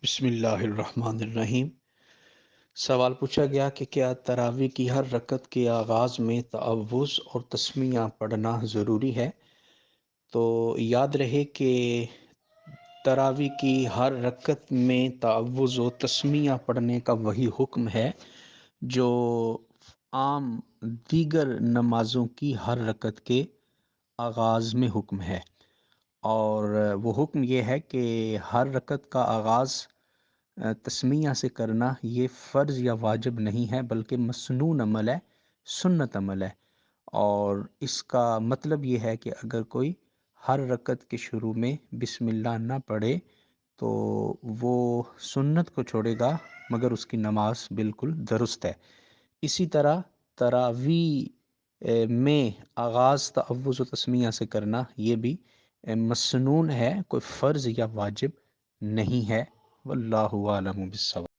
بسم اللہ الرحمن الرحیم۔ سوال پوچھا گیا کہ کیا تراویح کی ہر رکعت کے آغاز میں تعوذ اور تسمیہ پڑھنا ضروری ہے؟ تو یاد رہے کہ تراویح کی ہر رکعت میں تعوذ و تسمیہ پڑھنے کا وہی حکم ہے جو عام دیگر نمازوں کی ہر رکعت کے آغاز میں حکم ہے، اور وہ حکم یہ ہے کہ ہر رکعت کا آغاز تسمیہ سے کرنا یہ فرض یا واجب نہیں ہے، بلکہ مسنون عمل ہے، سنت عمل ہے۔ اور اس کا مطلب یہ ہے کہ اگر کوئی ہر رکعت کے شروع میں بسم اللہ نہ پڑھے تو وہ سنت کو چھوڑے گا، مگر اس کی نماز بالکل درست ہے۔ اسی طرح تراویح میں آغاز تعوذ و تسمیہ سے کرنا یہ بھی مسنون ہے، کوئی فرض یا واجب نہیں ہے۔ واللہ عالم بالصواب۔